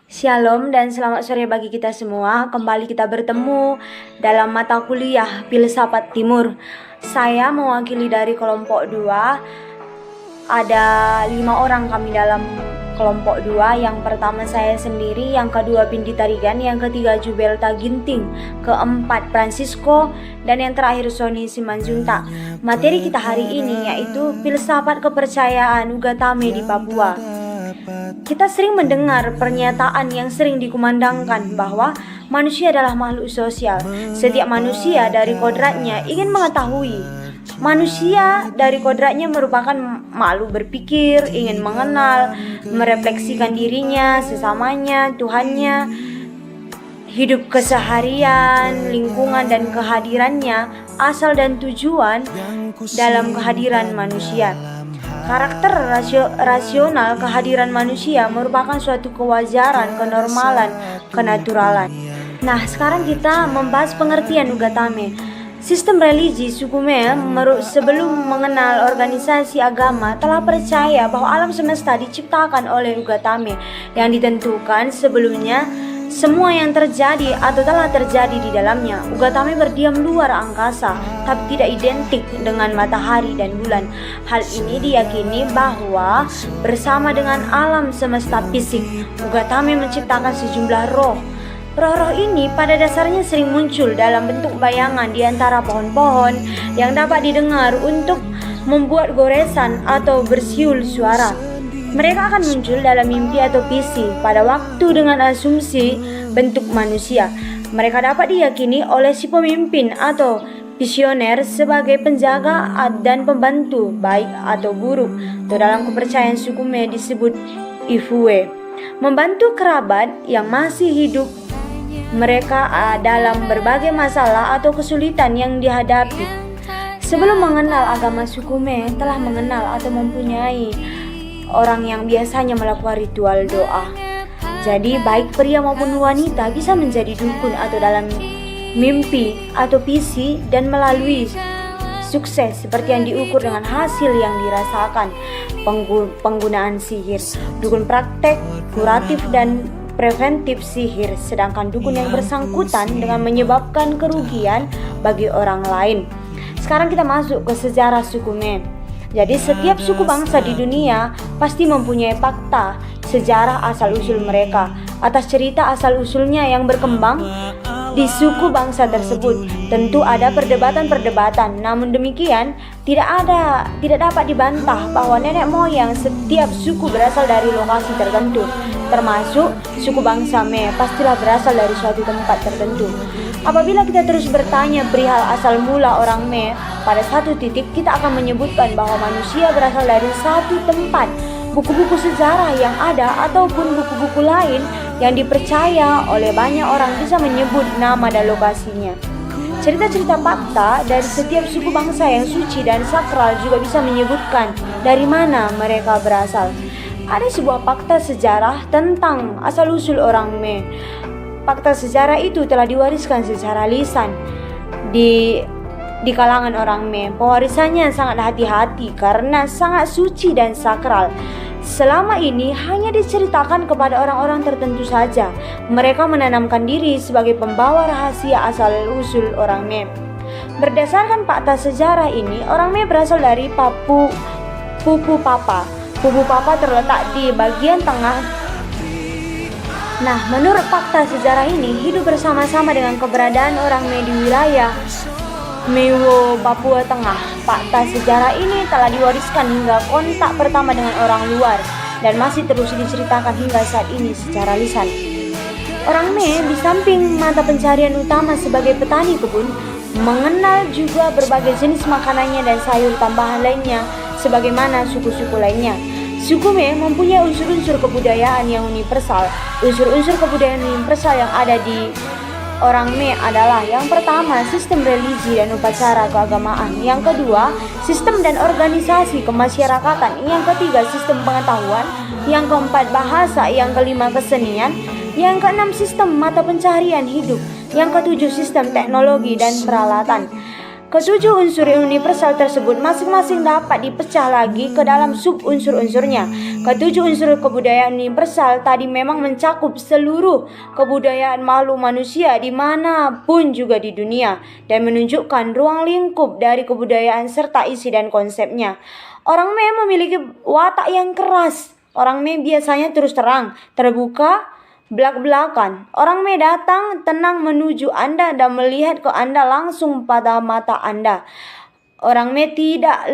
Shalom dan selamat sore bagi kita semua. Kembali kita bertemu dalam mata kuliah Filsafat Timur. Saya mewakili dari kelompok 2. Ada 5 orang kami dalam kelompok 2. Yang pertama saya sendiri, yang kedua Bindi Tarigan, yang ketiga Jubelta Ginting, keempat Francisco, dan yang terakhir Sony Simanjuntak. Materi kita hari ini yaitu filsafat kepercayaan Ugatame di Papua. Kita sering mendengar pernyataan yang sering dikumandangkan bahwa manusia adalah makhluk sosial. Setiap manusia dari kodratnya ingin mengetahui. Manusia dari kodratnya merupakan makhluk berpikir, ingin mengenal, merefleksikan dirinya, sesamanya, Tuhannya, hidup keseharian, lingkungan dan kehadirannya, asal dan tujuan dalam kehadiran manusia. Karakter rasional kehadiran manusia merupakan suatu kewajaran, kenormalan, kenaturalan. Nah, sekarang kita membahas pengertian Ugatame. Sistem religi suku Me sebelum mengenal organisasi agama telah percaya bahwa alam semesta diciptakan oleh Ugatame yang ditentukan sebelumnya. Semua yang terjadi atau telah terjadi di dalamnya. Ugatame berdiam luar angkasa, tapi tidak identik dengan matahari dan bulan. Hal ini diyakini bahwa bersama dengan alam semesta fisik, Ugatame menciptakan sejumlah roh. Roh-roh ini pada dasarnya sering muncul dalam bentuk bayangan di antara pohon-pohon yang dapat didengar untuk membuat goresan atau bersiul suara. Mereka akan muncul dalam mimpi atau visi pada waktu dengan asumsi bentuk manusia. Mereka dapat diyakini oleh si pemimpin atau visioner sebagai penjaga dan pembantu, baik atau buruk, atau dalam kepercayaan suku Me disebut Ifue. Membantu kerabat yang masih hidup mereka dalam berbagai masalah atau kesulitan yang dihadapi. Sebelum mengenal agama suku Me telah mengenal atau mempunyai orang yang biasanya melakukan ritual doa. Jadi baik pria maupun wanita bisa menjadi dukun atau dalam mimpi atau visi dan melalui sukses seperti yang diukur dengan hasil yang dirasakan. Penggunaan sihir, dukun praktek, kuratif dan preventif sihir, sedangkan dukun yang bersangkutan dengan menyebabkan kerugian bagi orang lain. Sekarang kita masuk ke sejarah suku Me. Jadi setiap suku bangsa di dunia pasti mempunyai fakta sejarah asal-usul mereka. Atas cerita asal-usulnya yang berkembang di suku bangsa tersebut, tentu ada perdebatan-perdebatan. Namun demikian, tidak dapat dibantah bahwa nenek moyang setiap suku berasal dari lokasi tertentu. Termasuk suku bangsa Me pastilah berasal dari suatu tempat tertentu. Apabila kita terus bertanya perihal asal mula orang Me, pada satu titik kita akan menyebutkan bahwa manusia berasal dari satu tempat. Buku-buku sejarah yang ada ataupun buku-buku lain yang dipercaya oleh banyak orang bisa menyebut nama dan lokasinya. Cerita-cerita fakta dari setiap suku bangsa yang suci dan sakral juga bisa menyebutkan dari mana mereka berasal. Ada sebuah fakta sejarah tentang asal-usul orang Me. Fakta sejarah itu telah diwariskan secara lisan di kalangan orang Me. Pewarisannya sangat hati-hati karena sangat suci dan sakral. Selama ini hanya diceritakan kepada orang-orang tertentu saja. Mereka menanamkan diri sebagai pembawa rahasia asal-usul orang Me. Berdasarkan fakta sejarah ini, orang Me berasal dari Pupu Papa. Pupu Papa terletak di bagian tengah. Nah, menurut fakta sejarah ini, hidup bersama-sama dengan keberadaan orang Me di wilayah Mewo, Papua Tengah. Fakta sejarah ini telah diwariskan hingga kontak pertama dengan orang luar dan masih terus diceritakan hingga saat ini secara lisan. Orang Me di samping mata pencarian utama sebagai petani kebun, mengenal juga berbagai jenis makanannya dan sayur tambahan lainnya sebagaimana suku-suku lainnya. Suku Me mempunyai unsur-unsur kebudayaan yang universal. Unsur-unsur kebudayaan universal yang ada di orang Me adalah yang pertama, sistem religi dan upacara keagamaan. Yang kedua, sistem dan organisasi kemasyarakatan. Yang ketiga, sistem pengetahuan. Yang keempat, bahasa. Yang kelima, kesenian. Yang keenam, sistem mata pencaharian hidup. Yang ketujuh, sistem teknologi dan peralatan. Ketujuh unsur universal tersebut masing-masing dapat dipecah lagi ke dalam sub unsur-unsurnya. Ketujuh unsur kebudayaan universal tadi memang mencakup seluruh kebudayaan makhluk manusia dimanapun juga di dunia dan menunjukkan ruang lingkup dari kebudayaan serta isi dan konsepnya. Orang Me memiliki watak yang keras. Orang Me biasanya terus terang, terbuka, belak-belakan. Orang Me datang tenang menuju Anda dan melihat ke Anda langsung pada mata Anda. Orang Me tidak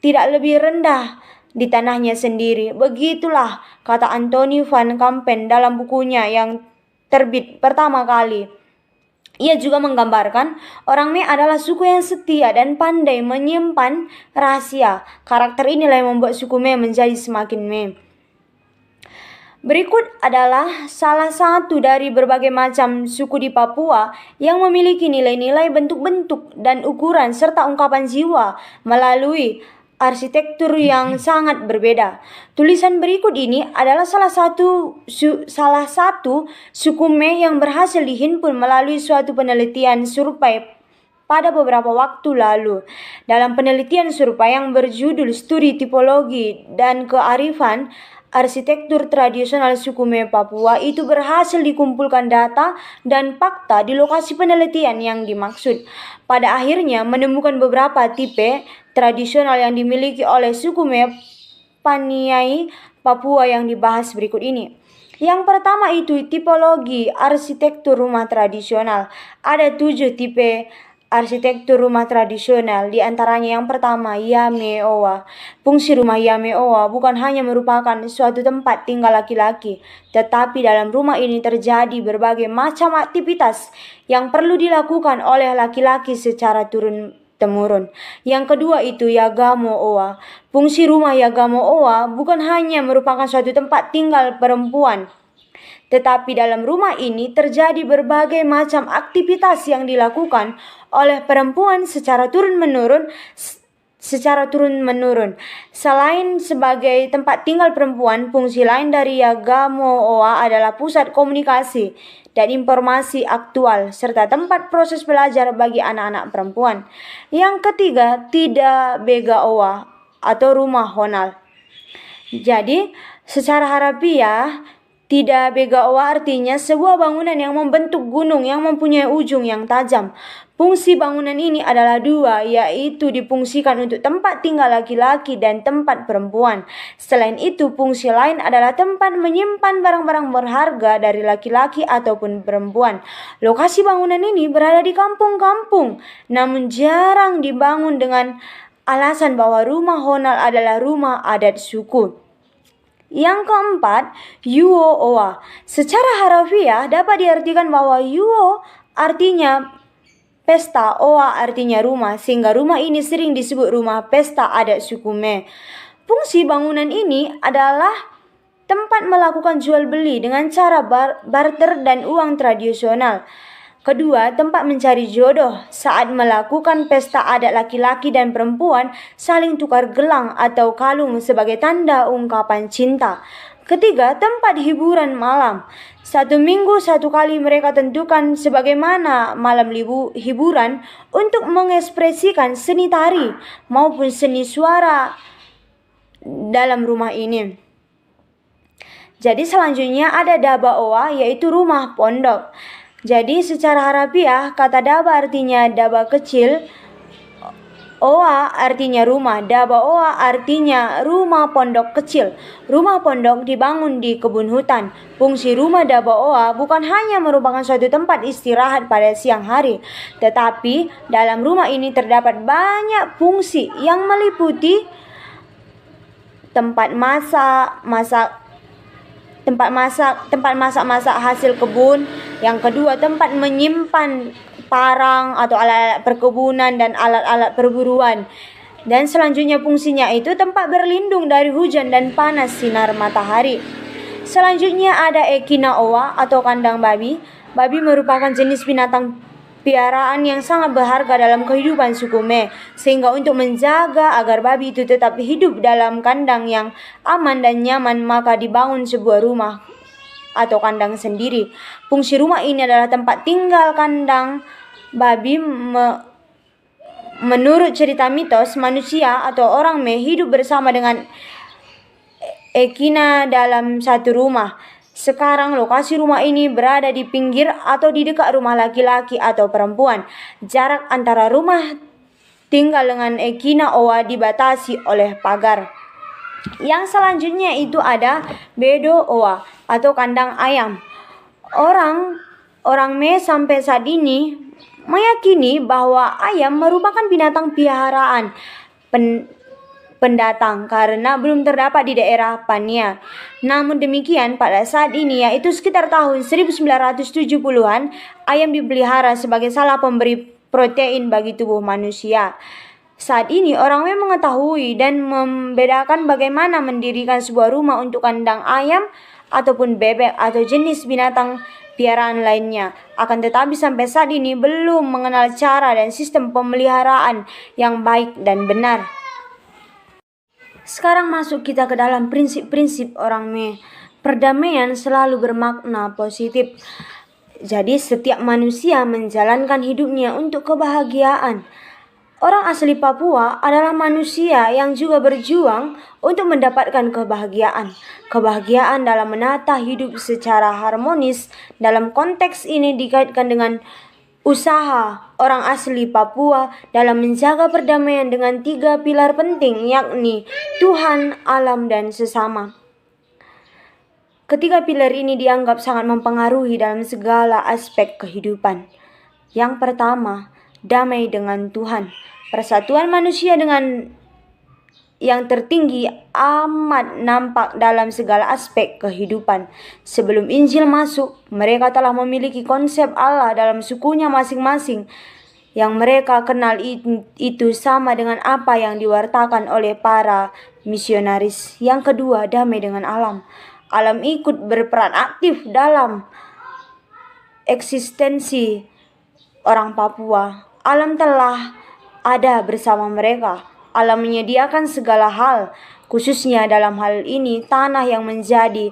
lebih rendah di tanahnya sendiri. Begitulah kata Anthony van Kampen dalam bukunya yang terbit pertama kali. Ia juga menggambarkan orang Me adalah suku yang setia dan pandai menyimpan rahasia. Karakter inilah yang membuat suku Me menjadi semakin Me. Berikut adalah salah satu dari berbagai macam suku di Papua yang memiliki nilai-nilai, bentuk-bentuk, dan ukuran serta ungkapan jiwa melalui arsitektur yang sangat berbeda. Tulisan berikut ini adalah salah satu suku Me yang berhasil dihimpun melalui suatu penelitian survei pada beberapa waktu lalu. Dalam penelitian survei yang berjudul Studi Tipologi dan Kearifan Arsitektur Tradisional Suku Me Papua, itu berhasil dikumpulkan data dan fakta di lokasi penelitian yang dimaksud. Pada akhirnya menemukan beberapa tipe tradisional yang dimiliki oleh suku Me Paniai Papua yang dibahas berikut ini. Yang pertama itu tipologi arsitektur rumah tradisional. Ada 7 tipe arsitektur rumah tradisional, di antaranya yang pertama Yameowa. Fungsi rumah Yameowa bukan hanya merupakan suatu tempat tinggal laki-laki, tetapi dalam rumah ini terjadi berbagai macam aktivitas yang perlu dilakukan oleh laki-laki secara turun-temurun. Yang kedua itu Yagamowa. Fungsi rumah Yagamowa bukan hanya merupakan suatu tempat tinggal perempuan, tetapi dalam rumah ini terjadi berbagai macam aktivitas yang dilakukan oleh perempuan secara turun-menurun. Selain sebagai tempat tinggal perempuan, fungsi lain dari Yagamowa adalah pusat komunikasi dan informasi aktual serta tempat proses belajar bagi anak-anak perempuan. Yang ketiga, Tida Begaowa atau rumah Honal. Jadi, secara harafiah, Tida Begaowa artinya sebuah bangunan yang membentuk gunung yang mempunyai ujung yang tajam. Fungsi bangunan ini adalah 2, yaitu difungsikan untuk tempat tinggal laki-laki dan tempat perempuan. Selain itu, fungsi lain adalah tempat menyimpan barang-barang berharga dari laki-laki ataupun perempuan. Lokasi bangunan ini berada di kampung-kampung, namun jarang dibangun dengan alasan bahwa rumah Honal adalah rumah adat suku. Yang keempat, Yuo-owa. Secara harafiah dapat diartikan bahwa Yuo artinya pesta, Owa artinya rumah, sehingga rumah ini sering disebut rumah pesta adat suku Me. Fungsi bangunan ini adalah tempat melakukan jual beli dengan cara barter dan uang tradisional. Kedua, tempat mencari jodoh. Saat melakukan pesta adat, laki-laki dan perempuan saling tukar gelang atau kalung sebagai tanda ungkapan cinta. Ketiga, tempat hiburan malam. 1 minggu 1 kali mereka tentukan sebagaimana malam hiburan untuk mengekspresikan seni tari maupun seni suara dalam rumah ini. Jadi selanjutnya ada Dabaowa, yaitu rumah pondok. Jadi secara harafiah kata daba artinya daba kecil, oa artinya rumah, Dabaowa artinya rumah pondok kecil. Rumah pondok dibangun di kebun hutan. Fungsi rumah Dabaowa bukan hanya merupakan suatu tempat istirahat pada siang hari, tetapi dalam rumah ini terdapat banyak fungsi yang meliputi tempat masak hasil kebun. Yang kedua, tempat menyimpan parang atau alat-alat perkebunan dan alat-alat perburuan. Dan selanjutnya fungsinya itu tempat berlindung dari hujan dan panas sinar matahari. Selanjutnya ada Ekinaowa atau kandang babi. Babi merupakan jenis binatang piaraan yang sangat berharga dalam kehidupan suku Me, sehingga untuk menjaga agar babi itu tetap hidup dalam kandang yang aman dan nyaman, maka dibangun sebuah rumah atau kandang sendiri. Fungsi rumah ini adalah tempat tinggal kandang babi Menurut cerita mitos, manusia atau orang Me hidup bersama dengan Ekina dalam satu rumah. Sekarang lokasi rumah ini berada di pinggir atau di dekat rumah laki-laki atau perempuan. Jarak antara rumah tinggal dengan Ekina Owa dibatasi oleh pagar. Yang selanjutnya itu ada Bedo Owa atau kandang ayam. Orang Me sampai saat ini meyakini bahwa ayam merupakan binatang piaraan pendatang karena belum terdapat di daerah Pania. Namun demikian, pada saat ini yaitu sekitar tahun 1970-an, ayam dipelihara sebagai salah pemberi protein bagi tubuh manusia. Saat ini orang memang mengetahui dan membedakan bagaimana mendirikan sebuah rumah untuk kandang ayam ataupun bebek atau jenis binatang piaraan lainnya. Akan tetapi sampai saat ini belum mengenal cara dan sistem pemeliharaan yang baik dan benar. Sekarang masuk kita ke dalam prinsip-prinsip orang Me. Perdamaian selalu bermakna positif. Jadi setiap manusia menjalankan hidupnya untuk kebahagiaan. Orang asli Papua adalah manusia yang juga berjuang untuk mendapatkan kebahagiaan. Kebahagiaan dalam menata hidup secara harmonis. Dalam konteks ini dikaitkan dengan usaha orang asli Papua dalam menjaga perdamaian dengan 3 pilar penting, yakni Tuhan, alam, dan sesama. Ketiga pilar ini dianggap sangat mempengaruhi dalam segala aspek kehidupan. Yang pertama, damai dengan Tuhan. Persatuan manusia dengan yang tertinggi amat nampak dalam segala aspek kehidupan. Sebelum Injil masuk, mereka telah memiliki konsep Allah dalam sukunya masing-masing. Yang mereka kenal itu sama dengan apa yang diwartakan oleh para misionaris. Yang kedua, damai dengan alam. Alam ikut berperan aktif dalam eksistensi orang Papua. Alam telah ada bersama mereka. Alam menyediakan segala hal, khususnya dalam hal ini tanah yang menjadi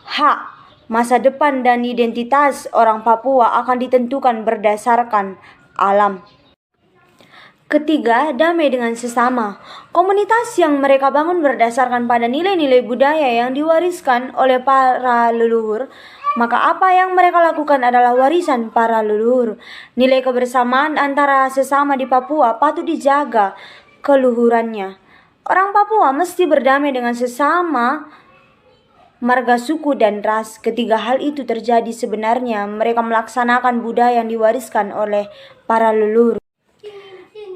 hak. Masa depan dan identitas orang Papua akan ditentukan berdasarkan alam. Ketiga, damai dengan sesama. Komunitas yang mereka bangun berdasarkan pada nilai-nilai budaya yang diwariskan oleh para leluhur. Maka apa yang mereka lakukan adalah warisan para leluhur. Nilai kebersamaan antara sesama di Papua patut dijaga keluhurannya. Orang Papua mesti berdamai dengan sesama marga suku dan ras. Ketiga hal itu terjadi sebenarnya mereka melaksanakan budaya yang diwariskan oleh para leluhur.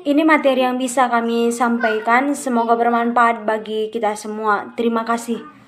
Ini materi yang bisa kami sampaikan, semoga bermanfaat bagi kita semua. Terima kasih.